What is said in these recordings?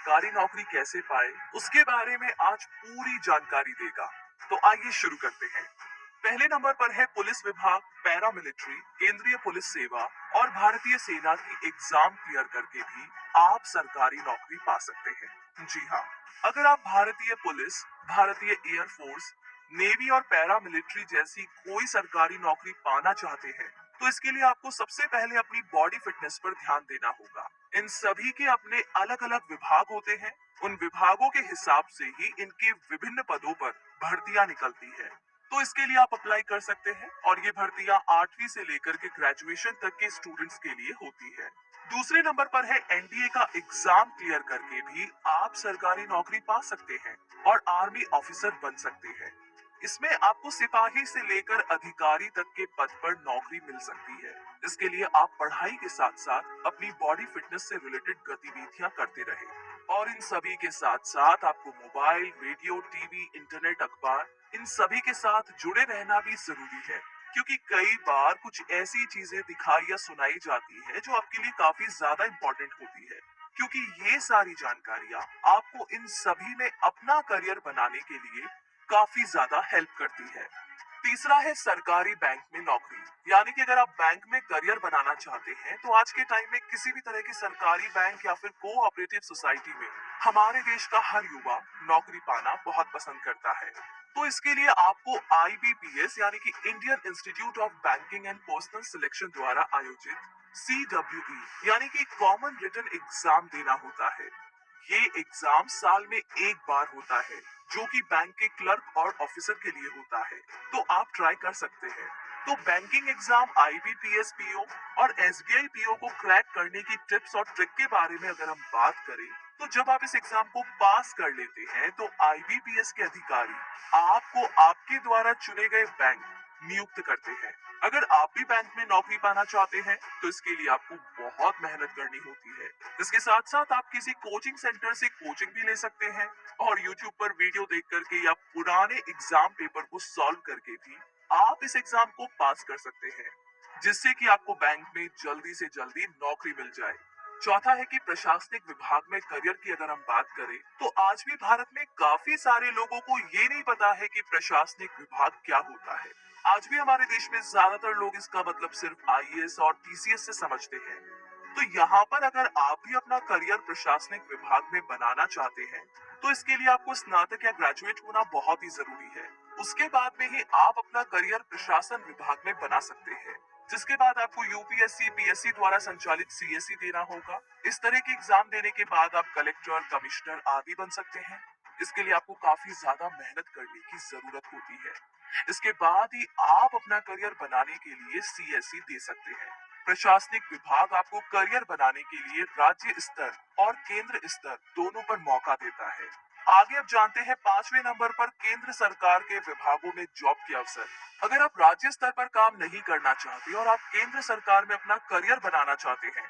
सरकारी नौकरी कैसे पाए, उसके बारे में आज पूरी जानकारी देगा। तो आइए शुरू करते हैं। पहले नंबर पर है पुलिस विभाग, पैरामिलिट्री, केंद्रीय पुलिस सेवा और भारतीय सेना की एग्जाम क्लियर करके भी आप सरकारी नौकरी पा सकते हैं। जी हाँ, अगर आप भारतीय पुलिस, भारतीय एयरफोर्स, नेवी और पैरामिलिट्री जैसी कोई सरकारी नौकरी पाना चाहते हैं, तो इसके लिए आपको सबसे पहले अपनी बॉडी फिटनेस पर ध्यान देना होगा। इन सभी के अपने अलग अलग विभाग होते हैं। उन विभागों के हिसाब से ही इनके विभिन्न पदों पर भर्तियां निकलती है। तो इसके लिए आप अप्लाई कर सकते हैं और ये भर्तियां 8वीं से लेकर के ग्रेजुएशन तक के स्टूडेंट्स के लिए होती है। दूसरे नंबर पर है एनडीए का एग्जाम क्लियर करके भी आप सरकारी नौकरी पा सकते हैं और आर्मी ऑफिसर बन सकते हैं। इसमें आपको सिपाही से लेकर अधिकारी तक के पद पर नौकरी मिल सकती है। इसके लिए आप पढ़ाई के साथ साथ अपनी बॉडी फिटनेस से रिलेटेड गतिविधियां करते रहें। और इन सभी के साथ साथ आपको मोबाइल, रेडियो, टीवी, इंटरनेट, अखबार, इन सभी के साथ जुड़े रहना भी जरूरी है, क्योंकि कई बार कुछ ऐसी चीजें दिखाई या सुनाई जाती है जो आपके लिए काफी ज्यादा इम्पोर्टेंट होती है। क्योंकि ये सारी जानकारियां आपको इन सभी में अपना करियर बनाने के लिए काफी ज्यादा हेल्प करती है। तीसरा है सरकारी बैंक में नौकरी, यानी कि अगर आप बैंक में करियर बनाना चाहते हैं तो आज के टाइम में किसी भी तरह की सरकारी बैंक या फिर कोऑपरेटिव सोसाइटी में हमारे देश का हर युवा नौकरी पाना बहुत पसंद करता है। तो इसके लिए आपको आईबीपीएस यानी कि Indian institute of banking and personal selection द्वारा आयोजित CWE यानी कि कॉमन रिटन एग्जाम देना होता है। ये एग्जाम साल में एक बार होता है, जो कि बैंक के क्लर्क और ऑफिसर के लिए होता है। तो आप ट्राई कर सकते हैं। तो बैंकिंग एग्जाम, आईबीपीएस पीओ और एसबीआई पीओ को क्रैक करने की टिप्स और ट्रिक के बारे में अगर हम बात करें, तो जब आप इस एग्जाम को पास कर लेते हैं तो आईबीपीएस के अधिकारी आपको आपके द्वारा चुने गए बैंक नियुक्त करते हैं। अगर आप भी बैंक में नौकरी पाना चाहते हैं तो इसके लिए आपको बहुत मेहनत करनी होती है। इसके साथ साथ आप किसी कोचिंग सेंटर से कोचिंग भी ले सकते हैं और YouTube पर वीडियो देख करके या पुराने एग्जाम पेपर को सॉल्व करके भी आप इस एग्जाम को पास कर सकते हैं, जिससे कि आपको बैंक में जल्दी से जल्दी नौकरी मिल जाए। चौथा है कि प्रशासनिक विभाग में करियर की अगर हम बात करें तो आज भी भारत में काफी सारे लोगों को ये नहीं पता है कि प्रशासनिक विभाग क्या होता है। आज भी हमारे देश में ज्यादातर लोग इसका मतलब सिर्फ आईएएस और पीसीएस से समझते हैं। तो यहाँ पर अगर आप भी अपना करियर प्रशासनिक विभाग में बनाना चाहते हैं, तो इसके लिए आपको स्नातक या ग्रेजुएट होना बहुत ही जरूरी है। उसके बाद में ही आप अपना करियर प्रशासन विभाग में बना सकते हैं, जिसके बाद आपको यूपीएससी, पीएससी द्वारा संचालित सीएससी देना होगा। इस तरह के एग्जाम देने के बाद आप कलेक्टर, कमिश्नर आदि बन सकते हैं। इसके लिए आपको काफी ज्यादा मेहनत करने की जरूरत होती है। इसके बाद ही आप अपना करियर बनाने के लिए सीएससी दे सकते हैं। प्रशासनिक विभाग आपको करियर बनाने के लिए राज्य स्तर और केंद्र स्तर दोनों पर मौका देता है। आगे अब जानते हैं 5वें नंबर पर केंद्र सरकार के विभागों में जॉब के अवसर। अगर आप राज्य स्तर पर काम नहीं करना चाहते और आप केंद्र सरकार में अपना करियर बनाना चाहते हैं,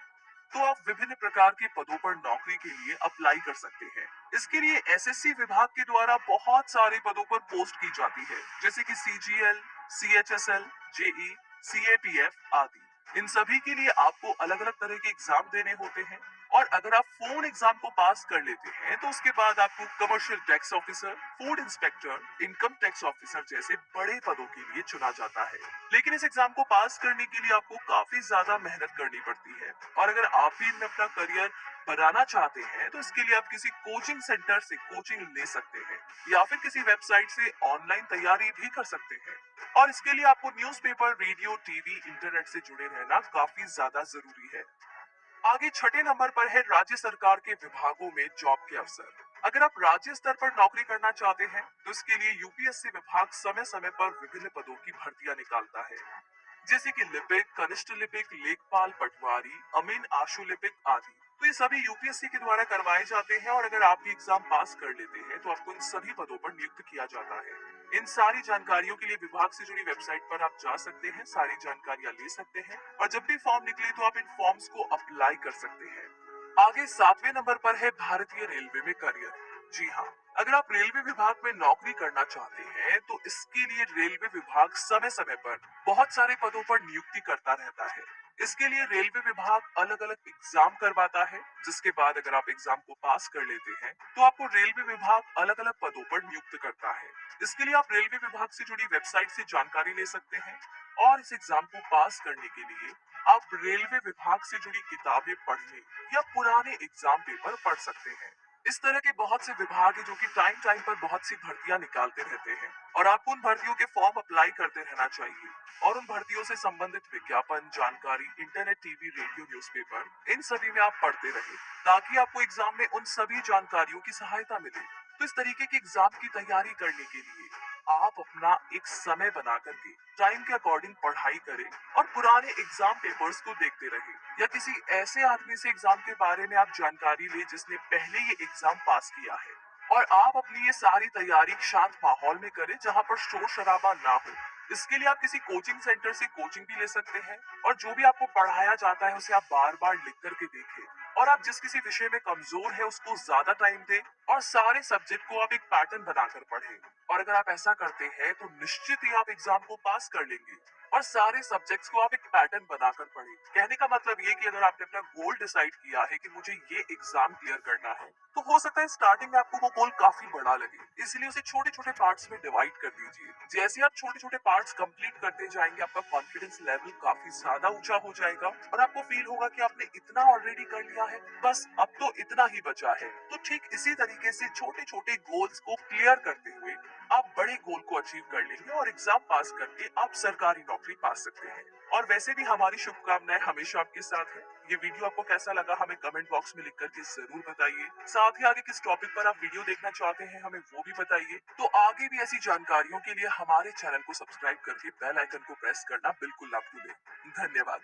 तो आप विभिन्न प्रकार के पदों पर नौकरी के लिए अप्लाई कर सकते हैं। इसके लिए एसएससी विभाग के द्वारा बहुत सारे पदों पर पोस्ट की जाती है, जैसे कि सीजीएल, सीएचएसएल, जेई, सीएपीएफ आदि। इन सभी के लिए आपको अलग अलग तरह के एग्जाम देने होते हैं और अगर आप फोन एग्जाम को पास कर लेते हैं तो उसके बाद आपको commercial tax officer, food inspector, income tax officer जैसे बड़े पदों के लिए चुना जाता है। लेकिन इस एग्जाम को पास करने के लिए आपको काफी ज्यादा मेहनत करनी पड़ती है और अगर आप भी इनमें अपना करियर बनाना चाहते हैं तो इसके लिए आप किसी कोचिंग सेंटर से कोचिंग ले सकते हैं या फिर किसी वेबसाइट से ऑनलाइन तैयारी भी कर सकते हैं। और इसके लिए आपको न्यूज़पेपर, रेडियो, टीवी, इंटरनेट से जुड़े रहना काफी ज्यादा जरूरी है। आगे छठे नंबर पर है राज्य सरकार के विभागों में जॉब के अवसर। अगर आप राज्य स्तर पर नौकरी करना चाहते हैं तो इसके लिए यूपीएससी विभाग समय समय पर विभिन्न पदों की भर्तियां निकालता है, जैसे कि लिपिक, कनिष्ठ लिपिक, लेखपाल, पटवारी, अमीन आशु लिपिक आदि। तो ये सभी यूपीएससी के द्वारा करवाए जाते हैं और अगर आप भी एग्जाम पास कर लेते हैं तो आपको इन सभी पदों पर नियुक्त किया जाता है। इन सारी जानकारियों के लिए विभाग से जुड़ी वेबसाइट पर आप जा सकते हैं, सारी जानकारियां ले सकते हैं और जब भी फॉर्म निकले तो आप इन फॉर्म्स को अप्लाई कर सकते हैं। आगे 7वें नंबर पर है भारतीय रेलवे में करियर। जी हाँ, अगर आप रेलवे विभाग में नौकरी करना चाहते हैं तो इसके लिए रेलवे विभाग समय समय पर बहुत सारे पदों पर नियुक्ति करता रहता है। इसके लिए रेलवे विभाग अलग-अलग एग्जाम करवाता है, जिसके बाद अगर आप एग्जाम को पास कर लेते हैं, तो आपको रेलवे विभाग अलग-अलग पदों पर नियुक्त करता है। इसके लिए आप रेलवे विभाग से जुड़ी वेबसाइट से जानकारी ले सकते हैं और इस एग्जाम को पास करने के लिए आप रेलवे विभाग से जुड़ी किताबें पढ़ने या पुराने एग्जाम पेपर पढ़ सकते हैं। इस तरह के बहुत से विभाग हैं जो कि टाइम टाइम पर बहुत सी भर्तियां निकालते रहते हैं और आपको उन भर्तियों के फॉर्म अप्लाई करते रहना चाहिए और उन भर्तियों से संबंधित विज्ञापन, जानकारी, इंटरनेट, टीवी, रेडियो, न्यूज़पेपर, इन सभी में आप पढ़ते रहे ताकि आपको एग्जाम में उन सभी जानकारियों की सहायता मिले। तो इस तरीके के एग्जाम की तैयारी करने के लिए आप अपना एक समय बना करके टाइम के अकॉर्डिंग पढ़ाई करें और पुराने एग्जाम पेपर्स को देखते रहे या किसी ऐसे आदमी से एग्जाम के बारे में आप जानकारी ले जिसने पहले ये एग्जाम पास किया है और आप अपनी ये सारी तैयारी शांत माहौल में करें जहां पर शोर शराबा ना हो। इसके लिए आप किसी कोचिंग सेंटर से कोचिंग भी ले सकते हैं और जो भी आपको पढ़ाया जाता है उसे आप बार बार लिख करके देखें और आप जिस किसी विषय में कमजोर है उसको ज्यादा टाइम दें और सारे सब्जेक्ट को आप एक पैटर्न बनाकर पढ़ें। और अगर आप ऐसा करते हैं तो निश्चित ही आप एग्जाम को पास कर लेंगे और सारे सब्जेक्ट्स को आप एक पैटर्न बनाकर पढ़ें। कहने का मतलब ये कि अगर आपने अपना गोल डिसाइड किया है कि मुझे ये एग्जाम क्लियर करना है, तो हो सकता है स्टार्टिंग में आपको वो गोल काफी बड़ा लगे, इसलिए उसे छोटे छोटे पार्ट्स में डिवाइड कर दीजिए। जैसे आप छोटे छोटे पार्ट्स कंप्लीट करते जाएंगे आपका कॉन्फिडेंस लेवल काफी ज्यादा ऊंचा हो जाएगा और आपको फील होगा कि आपने इतना ऑलरेडी कर लिया है, बस अब तो इतना ही बचा है। तो ठीक इसी तरीके से छोटे छोटे गोल्स को क्लियर करते हुए आप बड़े गोल को अचीव कर लेंगे और एग्जाम पास करके आप सरकारी नौकरी पा सकते हैं। और वैसे भी हमारी शुभकामनाएं हमेशा आपके साथ है। ये वीडियो आपको कैसा लगा हमें कमेंट बॉक्स में लिख करके जरूर बताइए। साथ ही आगे किस टॉपिक पर आप वीडियो देखना चाहते हैं हमें वो भी बताइए। तो आगे भी ऐसी जानकारियों के लिए हमारे चैनल को सब्सक्राइब करके बेल आइकन को प्रेस करना बिल्कुल ना भूलें। धन्यवाद।